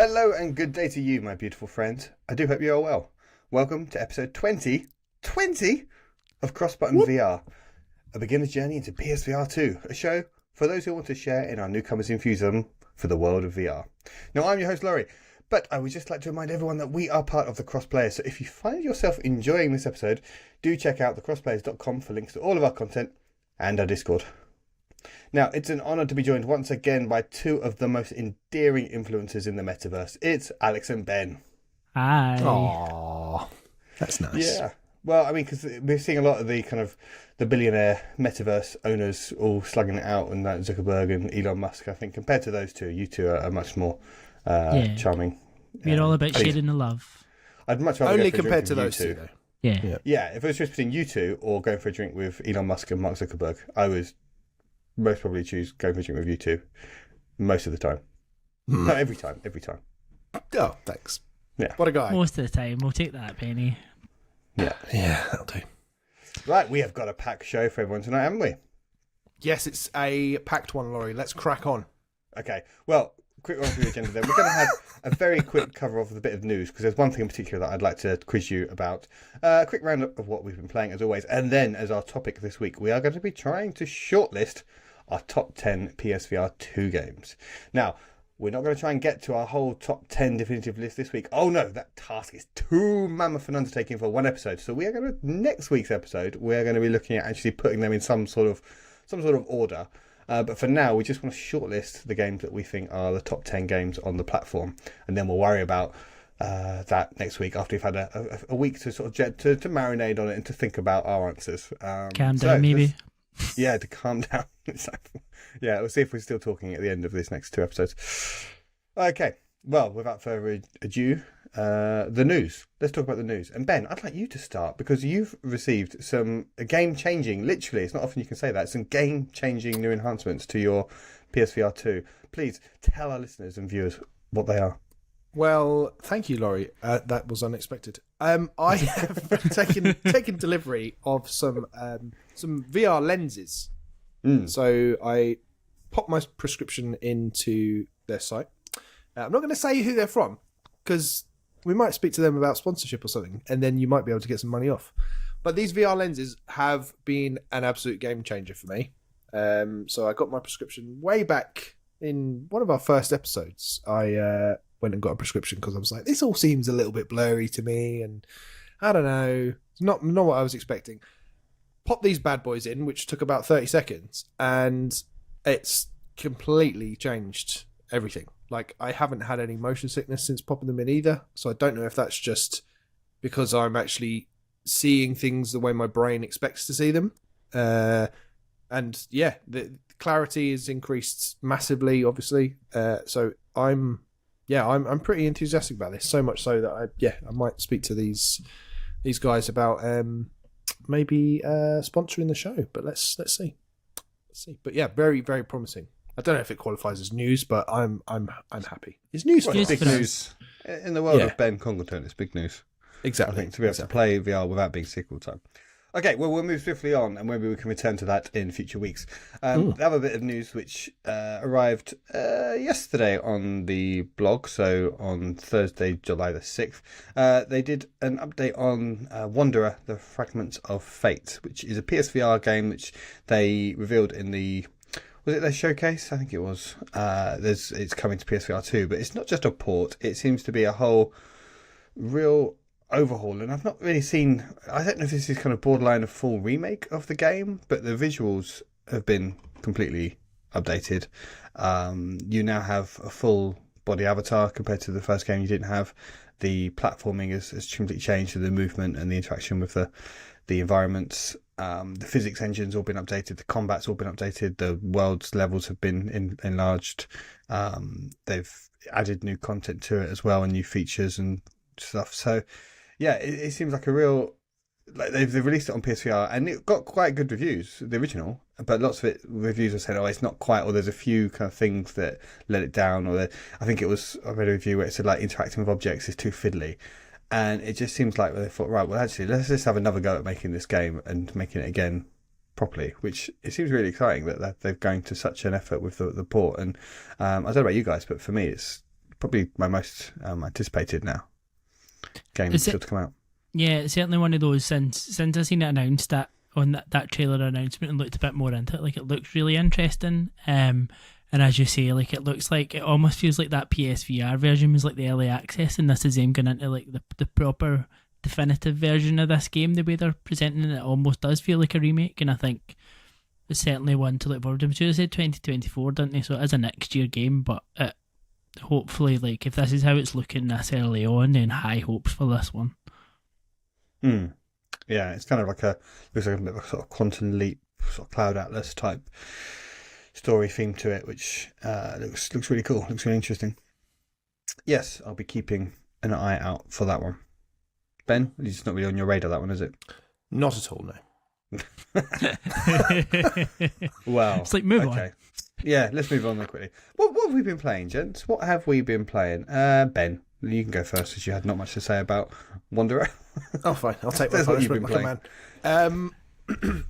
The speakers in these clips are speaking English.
Hello and good day to you, my beautiful friends. I do hope you are well. Welcome to episode 20 of Cross Button VR, a beginner's journey into PSVR2, a show for those who want to share in our newcomers' enthusiasm for the world of VR. Now, I'm your host, Laurie, but I would just like to remind everyone that we are part of the Crossplayers, so if you find yourself enjoying this episode, do check out thecrossplayers.com for links to all of our content and our Discord. Now, it's an honour to be joined once again by two of the most endearing influencers in the metaverse. It's Alex and Ben. Hi. Aww, that's nice. Yeah. Well, I mean, because we're seeing a lot of the kind of the billionaire metaverse owners all slugging it out, and that Zuckerberg and Elon Musk, I think, compared to those two, you two are much more charming. We're all about sharing the love. I'd much rather Only go for a compared drink to with those you two, though. Yeah. If it was just between you two or going for a drink with Elon Musk and Mark Zuckerberg, I would most probably choose going for a drink with you two most of the time. Not every time. Oh, thanks. Yeah. What a guy. Most of the time. We'll take that, Penny. Yeah, that'll do. Right, we have got a packed show for everyone tonight, haven't we? Yes, it's a packed one, Laurie. Let's crack on. Okay, well, quick run through the agenda then. We're going to have a very quick cover of the bit of news, because there's one thing in particular that I'd like to quiz you about. A quick roundup of what we've been playing, as always. And then, as our topic this week, we are going to be trying to shortlist our top 10 PSVR2 games. Now, we're not going to try and get to our whole top 10 definitive list this week. Oh no, that task is too mammoth an undertaking for one episode. So we are going to, next week's episode, we're going to be looking at actually putting them in some sort of order. But for now, we just want to shortlist the games that we think are the top 10 games on the platform. And then we'll worry about that next week after we've had a week to sort of to marinate on it and to think about our answers. Calm down, maybe. Yeah, to calm down. Yeah, we'll see if we're still talking at the end of these next two episodes. Okay, well, without further ado, the news. Let's talk about the news. And Ben, I'd like you to start because you've received some game-changing, literally, it's not often you can say that, some game-changing new enhancements to your PSVR 2. Please tell our listeners and viewers what they are. Well, thank you, Laurie. That was unexpected. I have taken delivery of some VR lenses. So I popped my prescription into their site. I'm not going to say who they're from because we might speak to them about sponsorship or something, and then you might be able to get some money off. But these VR lenses have been an absolute game changer for me. So I got my prescription way back in one of our first episodes. I went and got a prescription because I was like, this all seems a little bit blurry to me, and I don't know, it's not what I was expecting. Pop these bad boys in, which took about 30 seconds, and it's completely changed everything. Like, I haven't had any motion sickness since popping them in either, so I don't know if that's just because I'm actually seeing things the way my brain expects to see them. And yeah, the clarity is increased massively, obviously. So I'm pretty enthusiastic about this. So much so that I might speak to these guys about maybe sponsoring the show. But let's see. But yeah, very, very promising. I don't know if it qualifies as news, but I'm happy. It's news. Well, it's big news in the world of Ben Congleton. It's big news. Exactly. I think to be able to play VR without being sick all the time. Okay, well, we'll move swiftly on, and maybe we can return to that in future weeks. The other bit of news which arrived yesterday on the blog, so on Thursday, July the 6th, they did an update on Wanderer, the Fragments of Fate, which is a PSVR game which they revealed in the... Was it their showcase? I think it was. It's coming to PSVR 2, but it's not just a port. It seems to be a whole real overhaul, and I've not really seen... I don't know if this is kind of borderline a full remake of the game, but the visuals have been completely updated. You now have a full body avatar compared to the first game you didn't have. The platforming has completely changed, the movement and the interaction with the environments. The physics engine's all been updated, the combat's all been updated, the world's levels have been enlarged. They've added new content to it as well, and new features and stuff. So yeah, it seems like a real... Like they've released it on PSVR, and it got quite good reviews, the original, but lots of it, reviews are saying, oh, it's not quite, or there's a few kind of things that let it down, or I think it was, I read a review where it said like interacting with objects is too fiddly. And it just seems like they thought, right, well, actually, let's just have another go at making this game and making it again properly, which it seems really exciting that they're going to such an effort with the port. And I don't know about you guys, but for me, it's probably my most anticipated now game still to come out. Yeah, it's certainly one of those since I seen it announced on that trailer announcement and looked a bit more into it. Like, it looks really interesting. And as you say, like, it almost feels like that PSVR version was like the early access, and this is them going into like the proper definitive version of this game. The way they're presenting it almost does feel like a remake, and I think it's certainly one to look forward to. I'm sure they said 2024, didn't they? So it is a next year game, but hopefully, like, if this is how it's looking this early on, then high hopes for this one. Yeah, it's kind of like looks like a bit of a sort of quantum leap, sort of Cloud Atlas type story theme to it, which looks really cool. Looks really interesting. Yes, I'll be keeping an eye out for that one. Ben, it's not really on your radar, that one, is it? Not at all, no. Well, it's like move on. Yeah, let's move on then quickly. What have we been playing, gents? What have we been playing? Ben, you can go first, as you had not much to say about Wanderer. Oh, fine. I'll take my punishment like a man.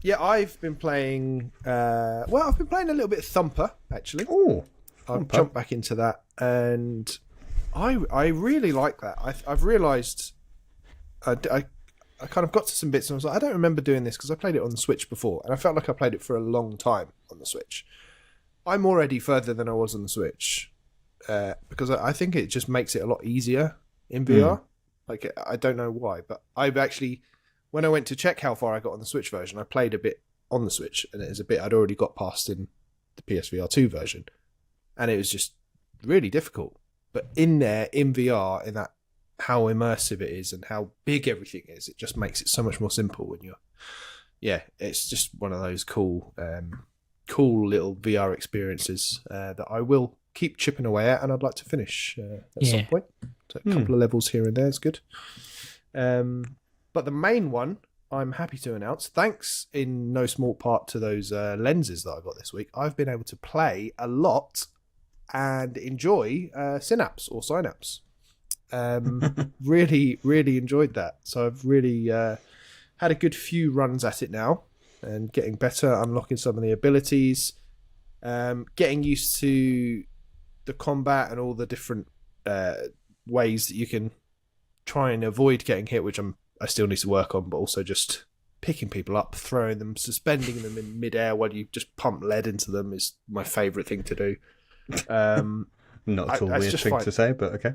Yeah, I've been playing... I've been playing a little bit of Thumper, actually. Oh, I've jumped back into that, and I really like that. I've realised... I kind of got to some bits and I was like, I don't remember doing this because I played it on the Switch before, and I felt like I played it for a long time on the Switch. I'm already further than I was on the Switch because I think it just makes it a lot easier in VR. Like, I don't know why, but I've actually, when I went to check how far I got on the Switch version, I played a bit on the Switch, and it was a bit I'd already got past in the PSVR2 version, and it was just really difficult. But in there, in VR, in that, how immersive it is and how big everything is, it just makes it so much more simple when it's just one of those cool little VR experiences that I will keep chipping away at, and I'd like to finish at some point. So a couple of levels here and there is good. But the main one, I'm happy to announce, thanks in no small part to those lenses that I got this week, I've been able to play a lot and enjoy Synapse. Really, really enjoyed that. So I've really had a good few runs at it now and getting better, unlocking some of the abilities, getting used to the combat and all the different ways that you can try and avoid getting hit, which I still need to work on, but also just picking people up, throwing them, suspending them in midair while you just pump lead into them is my favourite thing to do. Not at all weird thing to say, but okay.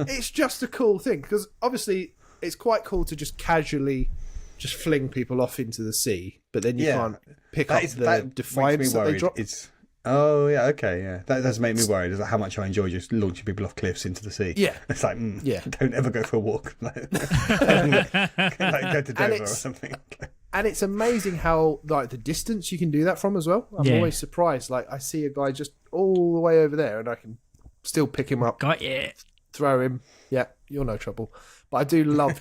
It's just a cool thing, because obviously it's quite cool to just casually just fling people off into the sea, but then you can't pick up the defiance that they drop. Oh, yeah, okay, yeah. That does make me worried, is how much I enjoy just launching people off cliffs into the sea. Yeah. It's like, don't ever go for a walk. Like go to Dover or something. And it's amazing how, like, the distance you can do that from as well. I'm always surprised. Like, I see a guy just all the way over there, and I can still pick him up. Got you. Throw him. Yeah, you're no trouble. But I do love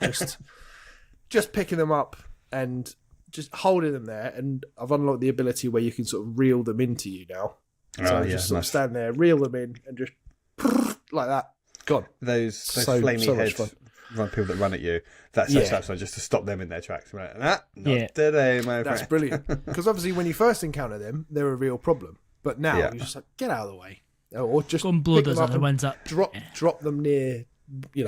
just picking them up and just holding them there, and I've unlocked the ability where you can sort of reel them into you now. So just sort of stand there, reel them in, and just like that. God, those flamey heads run people that run at you. That's just to stop them in their tracks. Right? Not today, my friend. That's brilliant. Because obviously, when you first encounter them, they're a real problem. But now you're just like, get out of the way, or just go and blow those other ones up. Drop them near,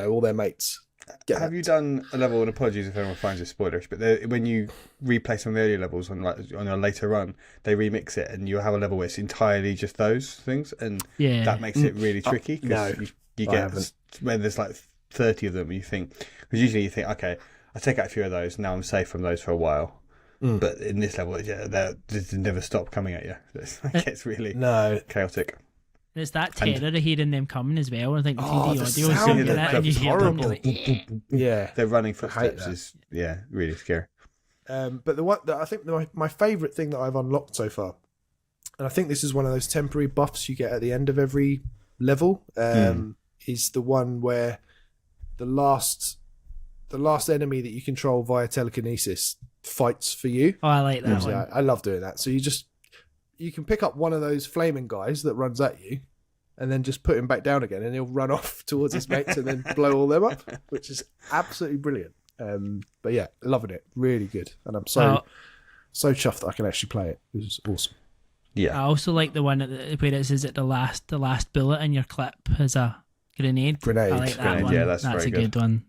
all their mates. Have you done a level, and apologies if anyone finds this spoilerish, but when you replay some of the earlier levels on a later run, they remix it and you have a level where it's entirely just those things, and that makes it really tricky, because you get when there's like 30 of them, you think, because usually you think, okay, I take out a few of those, now I'm safe from those for a while. But in this level, they never stop coming at you. It's really chaotic. It's that terror of hearing them coming as well. I think the 3D audio is sound that, and you hear them. Like, their running footsteps is really scary. But the one that I think my favourite thing that I've unlocked so far, and I think this is one of those temporary buffs you get at the end of every level, is the one where the last enemy that you control via telekinesis fights for you. Oh, I like that one. I love doing that. So you can pick up one of those flaming guys that runs at you, and then just put him back down again, and he'll run off towards his mates and then blow all them up, which is absolutely brilliant. But yeah, loving it. Really good. And I'm so chuffed that I can actually play it. It was awesome. Yeah. I also like the one where it says that the last bullet in your clip has a grenade. Grenade. I like that Grenade, one. yeah, that's a very good one.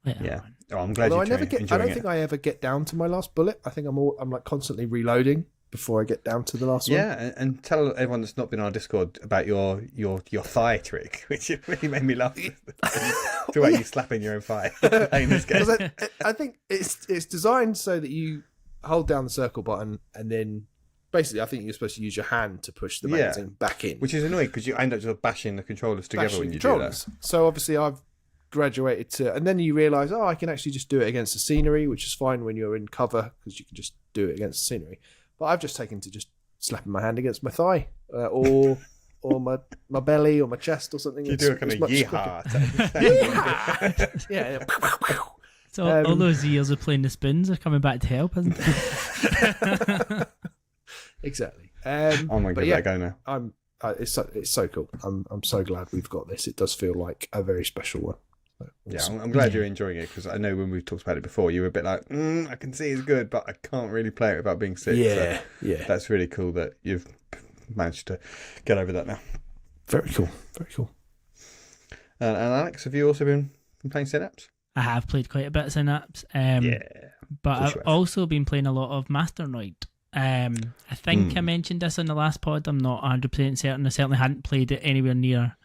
Yeah. That one. Oh, I'm glad Although you're I don't enjoying it. think I ever get down to my last bullet. I think I'm like constantly reloading before I get down to the last one. Yeah, and tell everyone that's not been on our Discord about your thigh trick, which really made me laugh. Talk about you slapping your own thigh playing this game. I think it's designed so that you hold down the circle button and then basically I think you're supposed to use your hand to push the magazine back in. Which is annoying because you end up just bashing the controllers together when you do that. So obviously I've graduated to, and then you realise, I can actually just do it against the scenery, which is fine when you're in cover because you can just do it against the scenery. But I've just taken to just slapping my hand against my thigh or my belly or my chest or something. You do a kind of yeehaw. Yeah. So all those years of playing the spoons are coming back to help, isn't it? Exactly. I'm gonna give that a go now. It's so cool. I'm so glad we've got this. It does feel like a very special one. Yeah, I'm glad you're enjoying it because I know when we've talked about it before, you were a bit like, I can see it's good, but I can't really play it without being sick. Yeah, so that's really cool that you've managed to get over that now. Very cool. Very cool. And Alex, have you also been playing Synapse? I have played quite a bit of Synapse. But I've also been playing a lot of Masternoid. I think I mentioned this on the last pod. I'm not 100% certain. I certainly hadn't played it anywhere near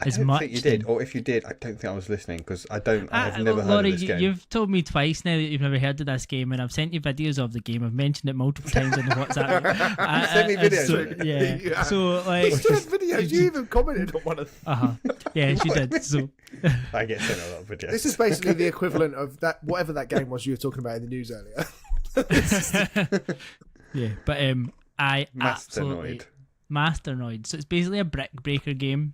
as much. I don't think you did, or if you did, I don't think I was listening because I have never heard Laurie, of this game. You've told me twice now that you've never heard of this game, and I've sent you videos of the game. I've mentioned it multiple times in the WhatsApp. You sent me videos. So like, videos. You even commented on one of them. Yeah, she did. So I get sent a lot of videos. This is basically the equivalent of that, whatever that game was you were talking about in the news earlier. Yeah, but I absolutely Masternoid. So it's basically a brick breaker game.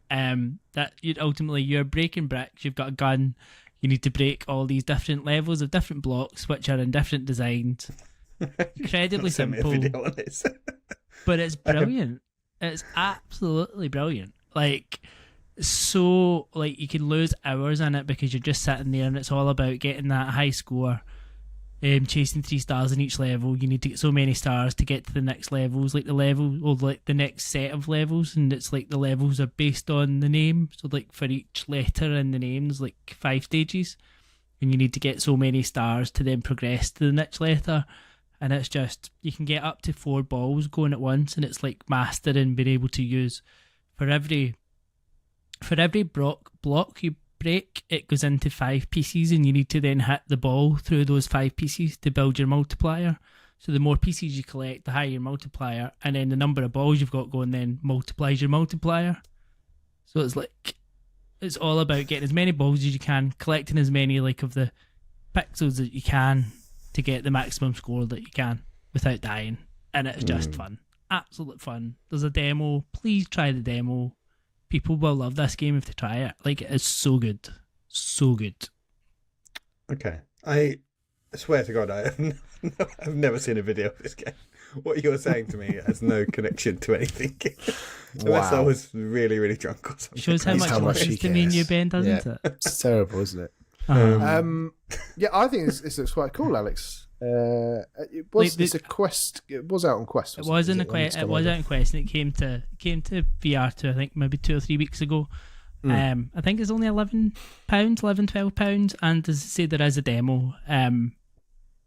That you're breaking bricks. You've got a gun. You need to break all these different levels of different blocks, which are in different designs. Incredibly simple, but it's brilliant. It's absolutely brilliant. Like you can lose hours in it because you're just sitting there, and it's all about getting that high score. Chasing 3 stars in each level. You need to get so many stars to get to the next levels, like the level or like the next set of levels, and it's like the levels are based on the name. So like for each letter in the name, there's like 5 stages, and you need to get so many stars to then progress to the next letter. And it's just you can get up to 4 balls going at once, and it's like mastering being able to use for every block you break, it goes into 5 pieces, and you need to then hit the ball through those 5 pieces to build your multiplier. So the more pieces you collect, the higher your multiplier, and then the number of balls you've got going then multiplies your multiplier. So it's all about getting as many balls as you can, collecting as many like of the pixels that you can to get the maximum score that you can without dying. And it's just fun. Absolute fun. There's a demo. Please try the demo. People will love this game if they try it. Like, it's so good. So good. Okay. I swear to God, I've never seen a video of this game. What you're saying to me has no connection to anything. Unless I was really, really drunk or something. Shows how much it means to me and you, Ben, doesn't it? It's terrible, isn't it? Yeah, I think this looks quite cool, Alex. It's a Quest. It was out on Quest. It was out on Quest, and it came to VR2. I think maybe 2 or 3 weeks ago. I think it's only £11, and as I say, there is a demo.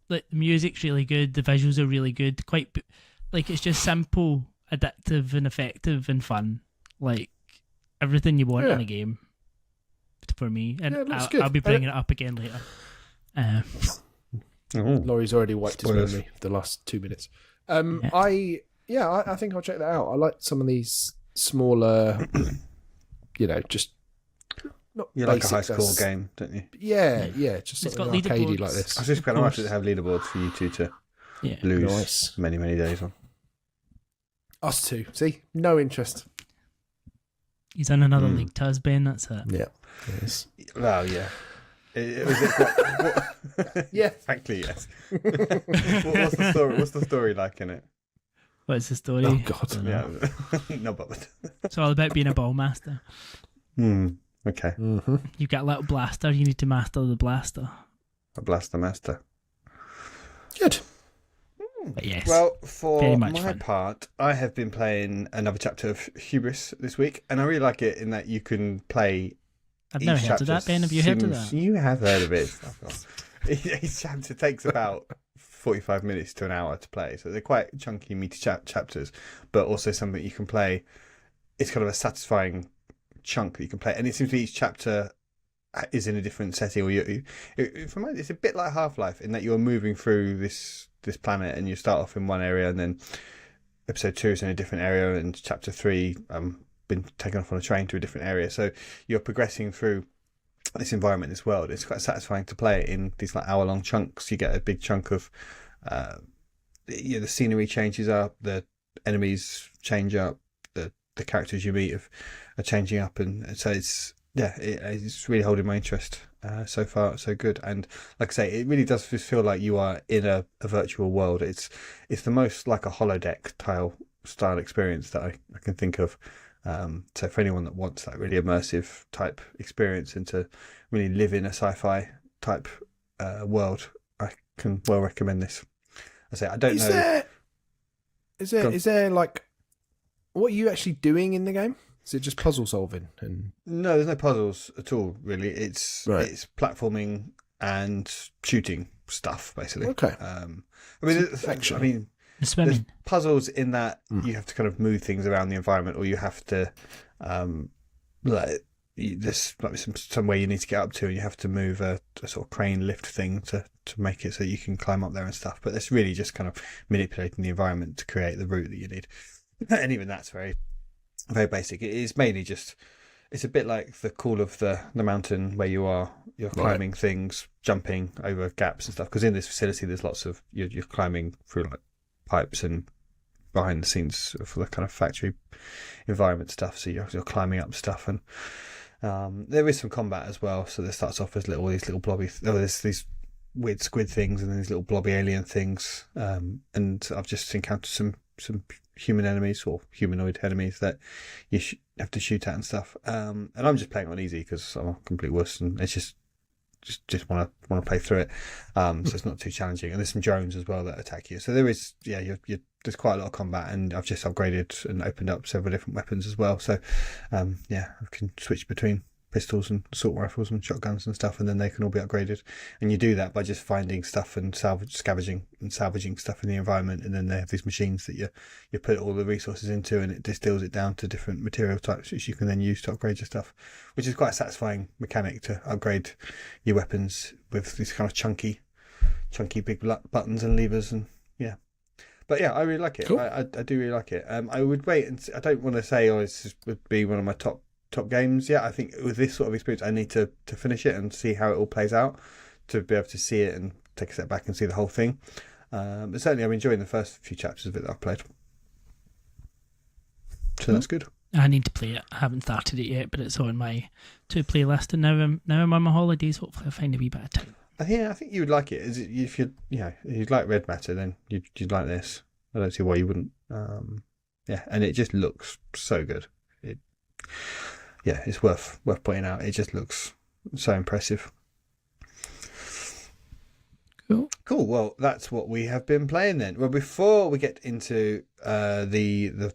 The music's really good. The visuals are really good. It's just simple, addictive, and effective, and fun. Like everything you want in a game. For me, and I'll be bringing it up again later. Laurie's already wiped his memory for the last 2 minutes. I think I'll check that out. I like some of these smaller, just not. You like a high score game, don't you? Yeah, just it's got leaderboards like this. I was just kind of nice to have leaderboards for you two to lose many, many days on. Us two, see, no interest. He's in another league to us, Ben. That's it. Yeah. Yes. Well, yeah. Yeah. Frankly, yes. What's the story? What's the story like in it? What's the story? Oh God. Yeah. Not bothered. It's all about being a ball master. Okay. Mm-hmm. You've got a little blaster. You need to master the blaster. A blaster master. Good. But yes, Well, for very much my fun. part, I have been playing another chapter of Hubris this week, and I really like it in that you can play. I've never heard of that, Ben. Have you heard of that? You have heard of it. Fuck off. Each chapter takes about 45 minutes to an hour to play, so they're quite chunky, meaty chapters, but also something you can play. It's kind of a satisfying chunk that you can play, and it seems to be each chapter is in a different setting, or it's a bit like Half-Life in that you're moving through this planet, and you start off in one area, and then episode 2 is in a different area, and chapter 3 been taken off on a train to a different area, so you're progressing through this environment, this world. It's quite satisfying to play in these like hour-long chunks. You get a big chunk of the scenery changes up, the enemies change up, the characters you meet are changing up, and so it's really holding my interest. So far, so good. And like I say, it really does feel like you are in a virtual world. It's the most like a holodeck style experience that I can think of. So for anyone that wants that really immersive type experience and to really live in a sci-fi type world, I can well recommend this. I say I don't know. Is there like, what are you actually doing in the game? Is it just puzzle solving? And no, there's no puzzles at all. Really, it's platforming and shooting stuff basically. Okay. Swimming. There's puzzles in that you have to kind of move things around the environment, or you have to there's like somewhere you need to get up to, and you have to move a sort of crane lift thing to make it so you can climb up there and stuff. But it's really just kind of manipulating the environment to create the route that you need, and even that's very very basic. It is mainly just, it's a bit like the call of the mountain where you're climbing things, jumping over gaps and stuff, because in this facility there's lots of you're climbing through like pipes and behind the scenes for the kind of factory environment stuff, so you're climbing up stuff, and there is some combat as well. So there starts off as these little blobby there's these weird squid things and then these little blobby alien things, and I've just encountered some human enemies or humanoid enemies that you have to shoot at and stuff, and I'm just playing on easy because I'm a complete wuss, and it's just want to play through it, so it's not too challenging. And there's some drones as well that attack you, so there is there's quite a lot of combat, and I've just upgraded and opened up several different weapons as well, so I can switch between pistols and assault rifles and shotguns and stuff, and then they can all be upgraded. And you do that by just finding stuff and scavenging stuff in the environment, and then they have these machines that you put all the resources into, and it distills it down to different material types which you can then use to upgrade your stuff, which is quite a satisfying mechanic to upgrade your weapons with these kind of chunky big buttons and levers, and but I really like it. Cool. I do really like it. I would wait, and I don't want to say this would be one of my top games yet. I think with this sort of experience I need to finish it and see how it all plays out to be able to see it and take a step back and see the whole thing, but certainly I'm enjoying the first few chapters of it that I've played, so that's good. I need to play it. I haven't started it yet, but it's on my to play list, and now I'm on my holidays. Hopefully I'll find a wee bit of time. I think you would like it. If you'd like Red Matter, then you'd like this. I don't see why you wouldn't. And it just looks so good. It's worth pointing out. It just looks so impressive. Cool. Well, that's what we have been playing then. Well, before we get into the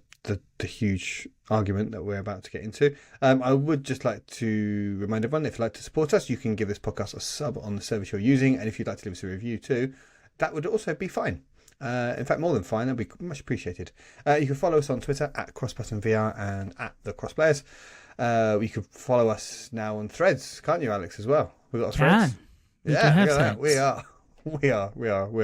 huge argument that we're about to get into, I would just like to remind everyone, if you'd like to support us, you can give this podcast a sub on the service you're using, and if you'd like to leave us a review too, that would also be fine. In fact, more than fine. That'd be much appreciated. You can follow us on Twitter at @CrossButtonVR and @TheCrossPlayers. You can follow us now on Threads, can't you, Alex? As well, we've got Threads. We do have that. Threads. We are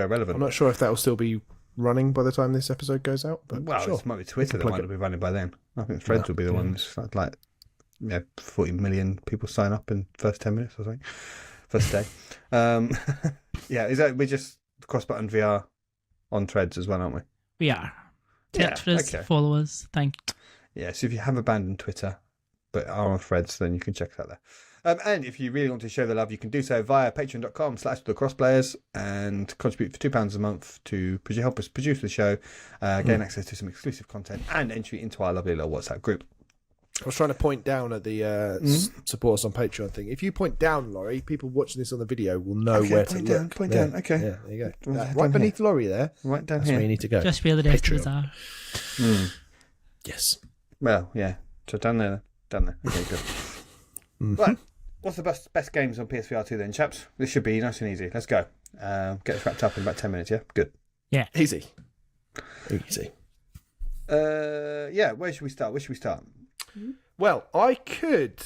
relevant. I'm not sure if that will still be running by the time this episode goes out, but it might be Twitter that might not be running by then. I think Threads will be the ones like 40 million people sign up in the first 10 minutes or something, first day. We're just CrossButton VR on Threads as well, aren't we? We are. Search for us, follow us. Thank you. Yeah, so if you have abandoned Twitter but are on Threads, then you can check us out there. And if you really want to show the love, you can do so via patreon.com/thecrossplayers and contribute for £2 a month to help us produce the show, gain access to some exclusive content and entry into our lovely little WhatsApp group. I was trying to point down at the support us on Patreon thing. If you point down, Laurie, people watching this on the video will know where to look. Point down. Okay. Yeah, there you go. Right beneath Laurie there. Right down That's here. where you need to go. Just where the rest Patreon. of us are. Yes. Well, yeah. So down there. Okay, good. Right. What's the best games on PSVR2 then, chaps? This should be nice and easy. Let's go. Get this wrapped up in about 10 minutes, yeah? Good. Yeah. Easy. Yeah, where should we start? Well, I could,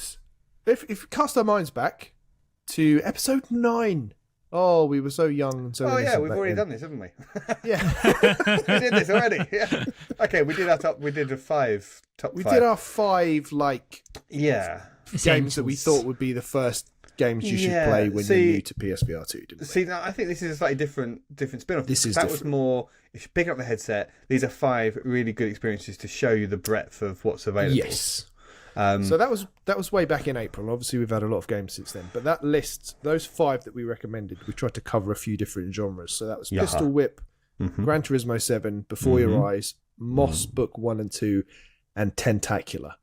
if cast our minds back to episode 9. Oh, we were so young and so. Oh yeah, innocent we've back already then. done this, haven't we? Yeah, We did this already. Yeah. Okay, we did our top. We did a top we 5. did our 5 Yeah. games that we thought would be the first games you should play when you're new to PSVR2. Didn't we? See, now, I think this is a slightly different spin-off. This is that different. was more. If you pick up the headset, these are 5 really good experiences to show you the breadth of what's available. Yes. So that was way back in April. Obviously, we've had a lot of games since then. But that list, those 5 that we recommended, we tried to cover a few different genres. So that was Pistol Whip, Gran Turismo 7, Before Your Eyes, Moss Book 1 and 2, and Tentacular.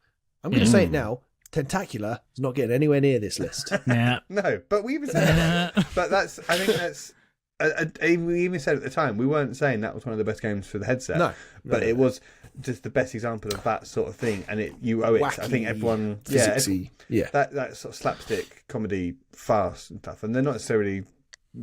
I'm going to say it now. Tentacular is not getting anywhere near this list. Yeah. No, but we even said that. But I think that's. We even said at the time we weren't saying that was one of the best games for the headset. No, but it was just the best example of that sort of thing, and you owe it. Wacky, I think everyone, physicsy, that sort of slapstick comedy farce and stuff, and they're not necessarily.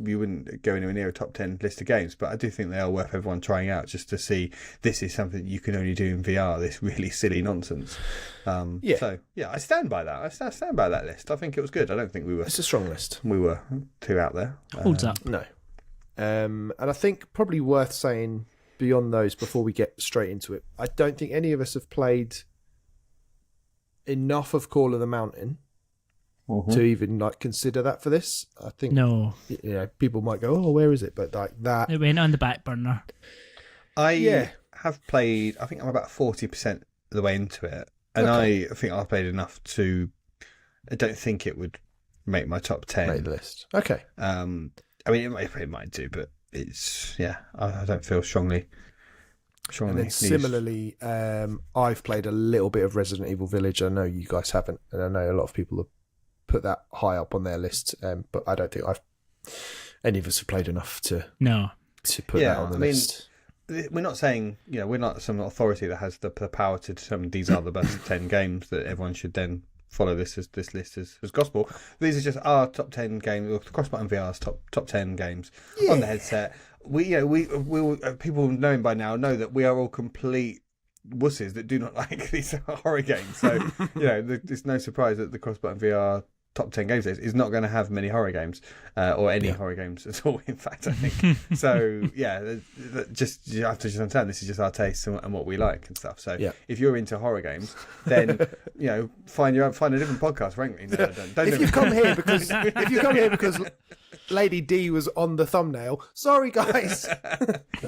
You wouldn't go anywhere near a top 10 list of games, but I do think they are worth everyone trying out just to see this is something you can only do in VR. This really silly nonsense. So I stand by that. I stand by that list. I think it was good. I don't think we were. It's a strong list. We were too out there. Holds up. No. And I think probably worth saying beyond those before we get straight into it, I don't think any of us have played enough of Call of the Mountain to even consider that for this. I think people might go, oh, where is it? But like that, it went on the back burner. I have played. I think I'm about 40% of the way into it, and I think I've played enough to. I don't think it would make my top 10. Make the list. Okay. I mean, it might do, but it's I don't feel strongly. And then similarly, I've played a little bit of Resident Evil Village. I know you guys haven't, and I know a lot of people have put that high up on their list, but I don't think any of us have played enough to put that on the list. We're not saying, we're not some authority that has the power to determine these are the best 10 games that everyone should then follow this list as gospel. These are just our top 10 games, or Crossbutton VR's top 10 games on the headset. We people knowing by now know that we are all complete wusses that do not like these horror games. So, it's no surprise that the Crossbutton VR top 10 games list is not going to have many horror games or any horror games at all, in fact, I think. So you have to just understand this is just our taste and what we like and stuff. So if you're into horror games, then find a different podcast, frankly. No, don't if you come here because Lady D was on the thumbnail, sorry guys.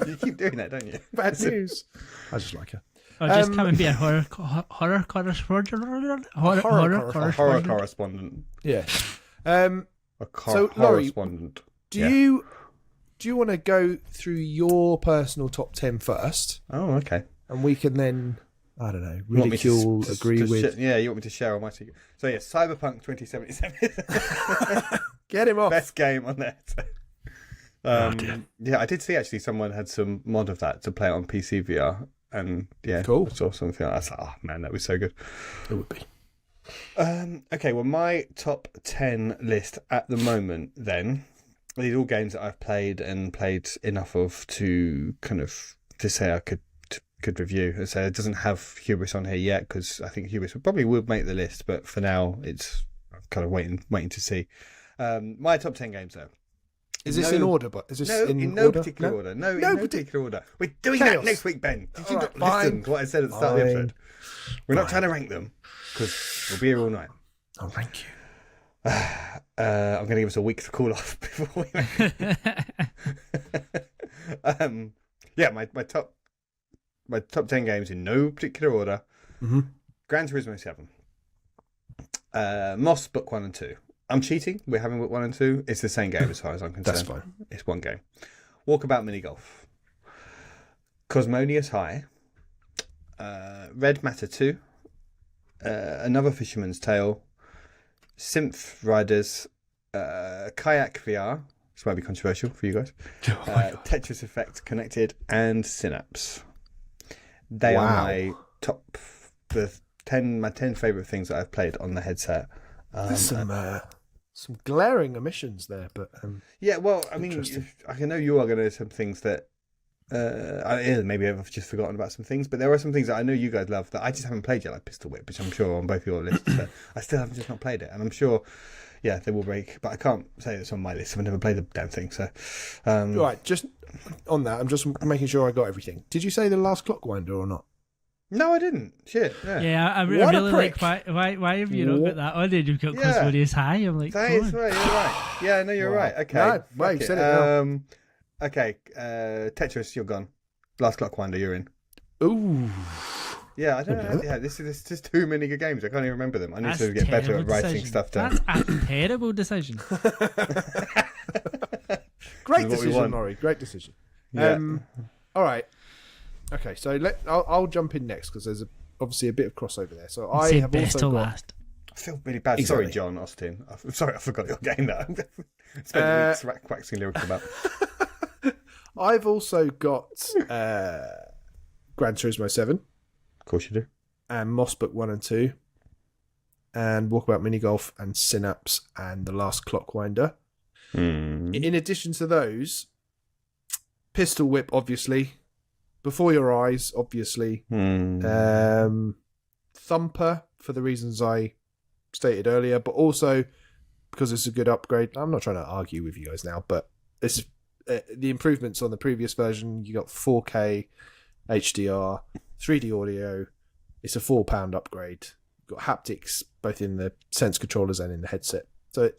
You keep doing that, don't you? Bad news. I just like her. Or just come and be a horror correspondent. Horror correspondent. Yeah. A correspondent. Do you want to go through your personal top 10 first? Oh, okay. And we can then, I don't know, ridicule, agree with. You want me to share on my secret. So Cyberpunk 2077. Get him off. Best game on that. I did see actually someone had some mod of that to play it on PC VR. And cool. I saw something like that. I was like, oh man, that was so good. It would be. Okay, well, my top 10 list at the moment, then, these are all games that I've played enough of to say I could review. So it doesn't have Hubris on here yet because I think Hubris probably would make the list, but for now, it's kind of waiting to see. My top 10 games, though. Is this in order? But is this in no particular order? No particular order. We're doing that next week, Ben. Did you not listen to what I said at the start of the episode? We're not trying to rank them because we'll be here all night. I'll rank you. I'm going to give us a week to cool off before we rank them. My top 10 games in no particular order. Mm-hmm. Gran Turismo 7. Moss Book 1 and 2. I'm cheating. We're having Book 1 and 2. It's the same game as far as I'm concerned. That's fine. It's one game. Walkabout Mini Golf. Cosmonius High. Red Matter 2. Another Fisherman's Tale, Synth Riders, Kayak VR. This might be controversial for you guys. Tetris Effect Connected, and Synapse. They are my top my 10 favourite things that I've played on the headset. There's some glaring omissions there, but yeah. Well, I mean, I know you are going to do some things that maybe I've just forgotten about some things, but there are some things that I know you guys love that I just haven't played yet, like Pistol Whip, which I'm sure on both your lists. So I still haven't just not played it, and I'm sure. Yeah, they will break, but I can't say it's on my list. I've never played the damn thing, so. Right, just on that, I'm just making sure I got everything. Did you say The Last Clockwinder or not? No, I didn't. Shit. Yeah. I really like why have you not got that on? Then you've got Cosmodius High. I'm like, that is right. You're right. Yeah, no, you're right. Okay. No, wait, you said it now. Okay, Tetris, you're gone. Last Clockwinder, you're in. Ooh. Yeah, I don't know. Yeah, this is just too many good games. I can't even remember them. I need to get better at writing stuff down. That's a terrible decision. Great decision, Laurie. Great decision. Yeah. All right. Okay, so I'll jump in next because there's obviously a bit of crossover there. So I have also got. Last. I feel really bad. Exactly. Sorry, John Austin. I'm sorry, I forgot your game now. Spent weeks waxing lyrical about. I've also got Gran Turismo 7. Of course you do. And Mossbook 1 and 2. And Walkabout Mini Golf and Synapse and The Last Clockwinder. In addition to those, Pistol Whip, obviously. Before Your Eyes, obviously. Thumper, for the reasons I stated earlier, but also because it's a good upgrade. I'm not trying to argue with you guys now, but it's the improvements on the previous version. You got 4K, HDR, 3D audio. It's a £4 upgrade. You've got haptics both in the sense controllers and in the headset. So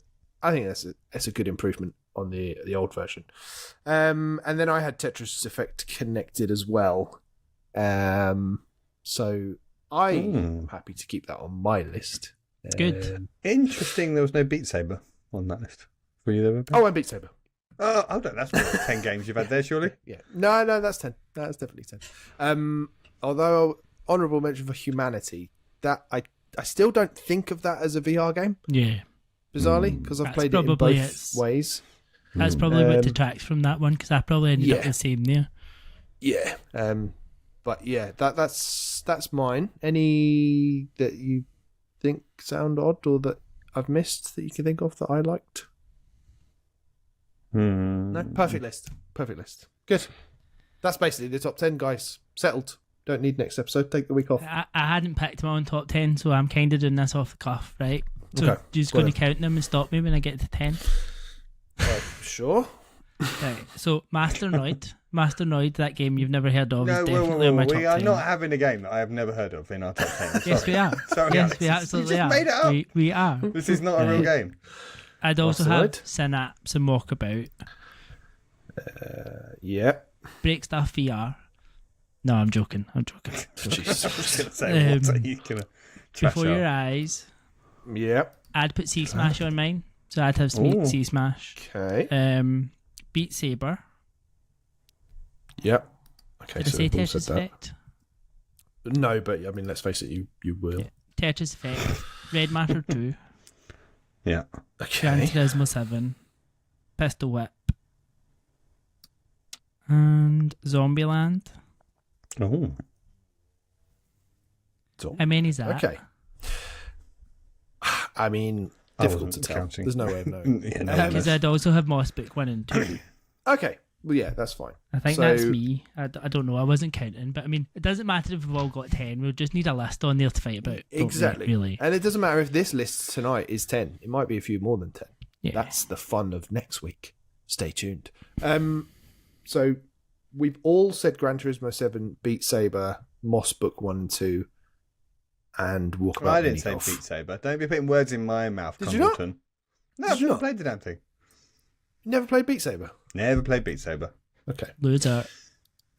I think that's a good improvement on the old version. And then I had Tetris Effect Connected as well. So I'm happy to keep that on my list. Good. Interesting. There was no Beat Saber on that list. Were you there? Oh, and Beat Saber. Oh, hold on. That's more than 10 games you've had there, surely. Yeah. No, that's 10. That's definitely 10. Although honourable mention for Humanity, that I still don't think of that as a VR game. Yeah. Bizarrely, because I've played it in both ways. That's probably what detracts from that one, because I probably ended up the same there. Yeah. But yeah, that's mine. Any that you think sound odd or that I've missed that you can think of that I liked? No, perfect list. Good. That's basically the top 10, guys. Settled. Don't need next episode. Take the week off. I hadn't picked my own top 10, so I'm kind of doing this off the cuff, right? So okay. you're just going to count them and stop me when I get to 10. Sure. Right. So Masternoid, that game you've never heard of, is No, definitely on my top 10. We are not having a game that I have never heard of in our top 10. Yes, we are. Sorry, yes, Alex. we absolutely you just are. made it up. We are. This is not a real game. I'd also have Synapse and Walkabout. Yeah. Break Stuff VR. No, I'm joking. Jesus, I was going to say, what are you going to trash Before Your out? Eyes. Yep. I'd put Sea Smash on mine. So I'd have Sea Smash. Okay. Beat Saber. Yep. Okay, Did I say Tetris that. Effect? No, but I mean, let's face it, you will. Yeah. Tetris Effect. Red Matter 2. Yeah. Okay. Gran Turismo 7. Pistol Whip. And Zombieland. Oh. How many is that? Okay. I mean, difficult to tell. Counting. There's no way of knowing. Because I'd also have Mossbook 1 and 2. Okay. Well, yeah, that's fine. I think that's me. I don't know. I wasn't counting. But I mean, it doesn't matter if we've all got 10. We'll just need a list on there to fight about. Exactly. Really. And it doesn't matter if this list tonight is 10. It might be a few more than 10. Yeah. That's the fun of next week. Stay tuned. So we've all said Gran Turismo 7, Beat Saber, Mossbook 1 and 2, and Walkabout. I didn't Mini say Golf. Beat Saber. Don't be putting words in my mouth, Did you not? Congleton. No, Did I've you never not? played the damn thing. You never played Beat Saber? Never played Beat Saber. Okay. Loser.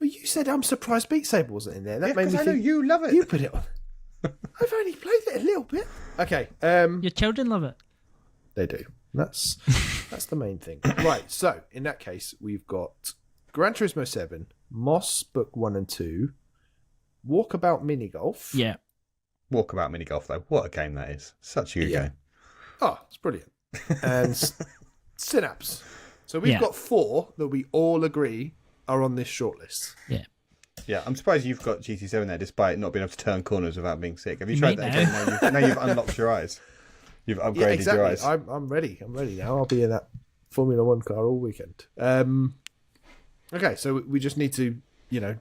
Well, you said I'm surprised Beat Saber wasn't in there. That made me I know think you love it. you put it on. I've only played it a little bit. Okay. Your children love it. They do. That's the main thing. Right, so in that case, we've got Gran Turismo 7, Mossbook 1 and 2, Walkabout Mini Golf, Yeah. Walkabout mini golf though. What a game that is! Such a good game. Oh, it's brilliant. And Synapse. So we've got 4 that we all agree are on this shortlist. Yeah. Yeah, I'm surprised you've got GT7 there, despite not being able to turn corners without being sick. Have you tried that again? Now you've unlocked your eyes. You've upgraded your eyes. I'm ready. I'm ready now. I'll be in that Formula 1 car all weekend. Okay, so we just need to,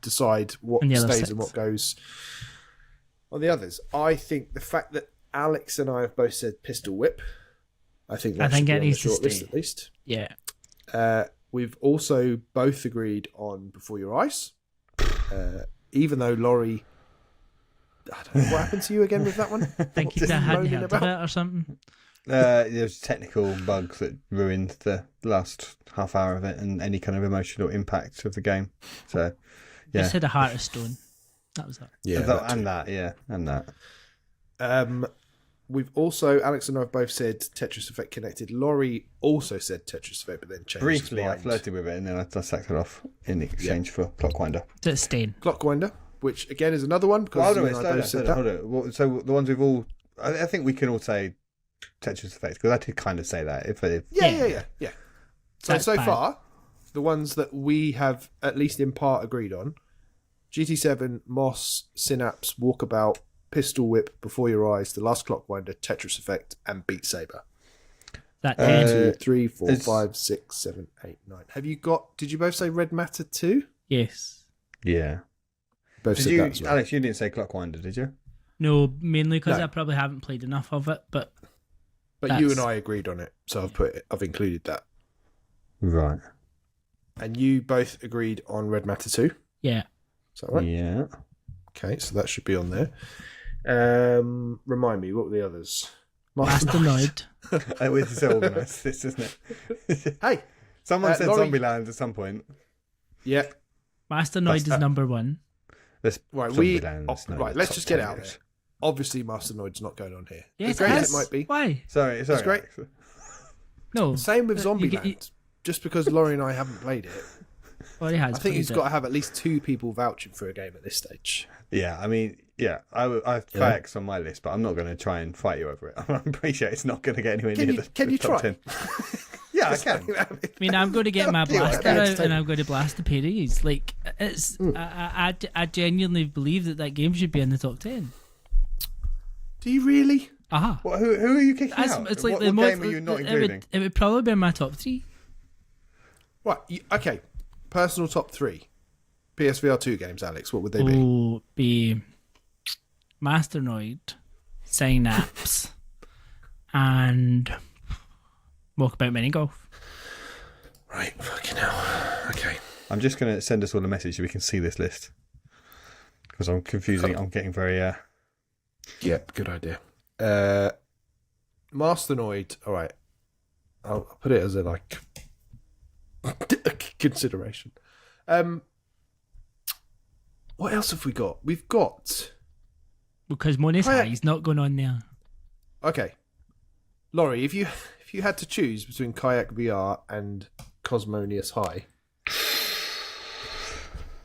decide what stays and what goes on the others. I think the fact that Alex and I have both said Pistol Whip, I think that should be on the shortlist at least. Yeah. We've also both agreed on Before Your Eyes, even though Laurie, I don't know what happened to you again with that one. I think you hadn't heard of it or something. There's technical bugs that ruined the last half hour of it and any kind of emotional impact of the game. So, yeah. Just had a Heart of Stone. That was that. Yeah, and that. We've also, Alex and I have both said Tetris Effect Connected. Laurie also said Tetris Effect, but then changed Briefly, his I mind. flirted with it and then I sacked it off in exchange for Clockwinder. It's Stain. Clockwinder, which again is another one because Hold on. So the ones we've all, I think we can all say Tetris Effect because I did kind of say that. Yeah. So That's bad. far, the ones that we have at least in part agreed on: GT7, Moss, Synapse, Walkabout, Pistol Whip, Before Your Eyes, The Last Clockwinder, Tetris Effect, and Beat Saber. That 1, 2, 3, 4, 5, 6, 7, 8, 9. Have you got? Did you both say Red Matter 2? Yes. Yeah. Both said that as well. Alex, you didn't say Clockwinder, did you? No, mainly because No. I probably haven't played enough of it, but But you and I agreed on it, so I've included that. Right. And you both agreed on Red Matter 2. yeah. Is that right? Yeah. Okay, so that should be on there. Remind me, what were the others? Masternoid. It's so organised, this, isn't it? Hey! Someone said Laurie- Zombieland at some point. Yeah. Masternoid is number 1. Right, let's just get it out there. Obviously, Masternoid's not going on here. Yes, As great as it might be. Why? Sorry. It's great. No. Same with You Zombieland. Just because Laurie and I haven't played it, Already has I think he's played got it. to have at least 2 people vouching for a game at this stage. Yeah, I mean, I have kayaks on my list, but I'm not going to try and fight you over it. I'm pretty sure it's not going to get anywhere near the Can you top try? 10. Yeah, I can. I mean, I'm going to get my blaster Yeah, out and I'm going to blast the pair of these. Like, it's. I genuinely believe that game should be in the top 10. Do you really? Aha. What, who are you kicking out? It's like what the most. game are you not including? It would probably be in my top 3. Right, okay. Personal top 3. PSVR2 games, Alex, what would they be? Will be Masternoid, Synapse, and Walkabout Mini Golf. Right, fucking hell. Okay. I'm just going to send us all a message so we can see this list. Because I'm confusing. I'm getting very... Yeah, good idea. Masternoid, all right. I'll put it as a, consideration. What else have we got? We've got... Because Money's Oh, yeah. High, he's not going on there. Okay. Laurie, if you had to choose between Kayak VR and Cosmonius High,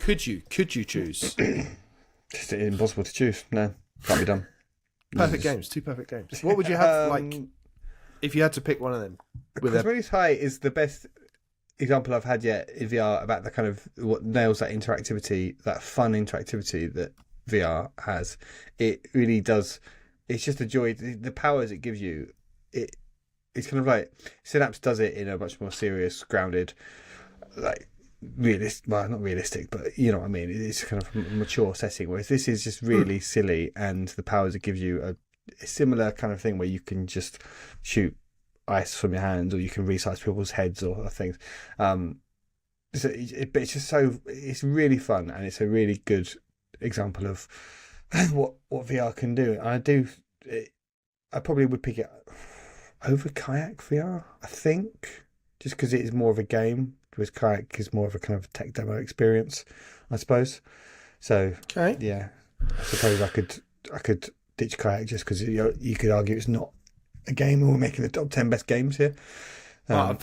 could you choose? It's impossible to choose. No, can't be done. Perfect games, 2 perfect games. What would you have, if you had to pick one of them? Cosmonius High is the best example I've had yet in VR about the kind of what nails that interactivity, that fun interactivity that VR has. It really does. It's just a joy. The powers it gives you, it's kind of like Synapse does it in a much more serious, grounded, like realistic. Well, not realistic, but you know what I mean. It's kind of a mature setting. Whereas this is just really silly, and the powers it gives you are a similar kind of thing where you can just shoot ice from your hands, or you can resize people's heads or things. But it's just it's really fun, and it's a really good example of what VR can do. And I probably would pick it over Kayak VR, I think, just because it is more of a game, whereas Kayak is more of a kind of tech demo experience, I suppose. So Okay. yeah, I suppose I could ditch Kayak just because you could argue it's not a game and we're making the top 10 best games here. A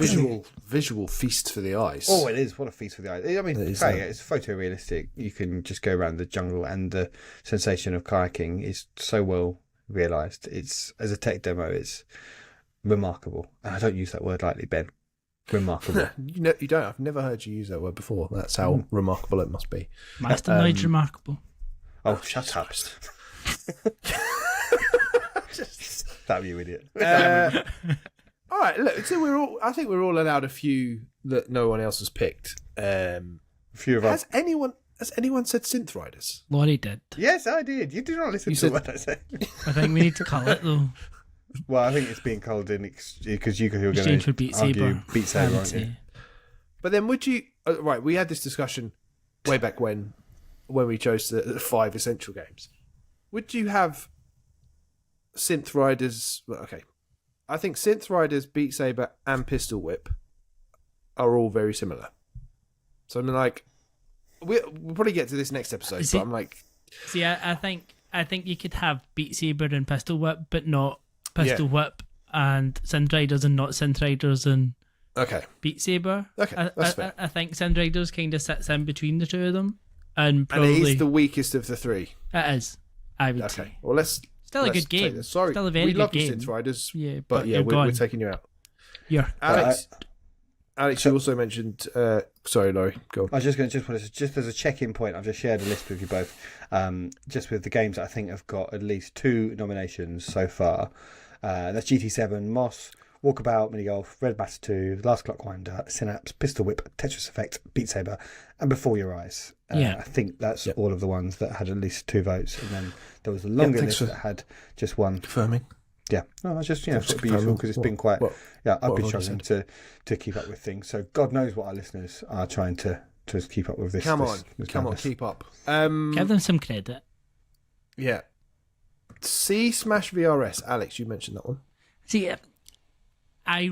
visual feast for the eyes. Oh, it is. What a feast for the eyes. I mean, It is, it's photorealistic. You can just go around the jungle, and the sensation of kayaking is so well realised. It's, as a tech demo, it's remarkable. And I don't use that word lightly, Ben. Remarkable. You don't. I've never heard you use that word before. That's how remarkable it must be. Masternoid's remarkable. Oh, shut up. Damn you, idiot. All right, look. So I think we're all allowed a few that no one else has picked. A few of us. Has anyone said Synth Riders? Laurie did. Yes, I did. You did not listen to what I said. I think we need to call it though. Well, I think it's being called in because you were going Exchange to for Beat argue Saber. Beat Saber, aren't you? But then would you... right, we had this discussion way back when we chose the 5 essential games. Would you have Synth Riders... Well, okay. I think Synth Riders, Beat Saber and Pistol Whip are all very similar. So I'm like... We'll probably get to this next episode, but I'm like... See, I think you could have Beat Saber and Pistol Whip, but not Pistol Whip and Synth Riders and not Synth Riders and Beat Saber. Okay, that's fair. I think Synth Riders kind of sits in between the two of them, and it is the weakest of the 3. It is, I would say. Okay, well let's Still a good game. Sorry, still a very we good love game. Synth Riders, Yeah, but yeah, we're taking you out. Yeah, Alex, you also mentioned. Sorry, Laurie, go on. I was just going to just as a check-in point, I've just shared a list with you both, just with the games that I think have got at least 2 nominations so far. That's GT7, Moss, Walkabout, Mini Golf, Red Batter 2, The Last Clockwinder, Synapse, Pistol Whip, Tetris Effect, Beat Saber, and Before Your Eyes. I think that's all of the ones that had at least 2 votes, and then there was a longer list that had just 1. Confirming. Yeah, no, I just thought it'd be useful because it's been quite. I've been struggling to keep up with things. So God knows what our listeners are trying to keep up with this. Come this on, keep up. give them some credit. Yeah. C Smash VRS. Alex, you mentioned that one. See, I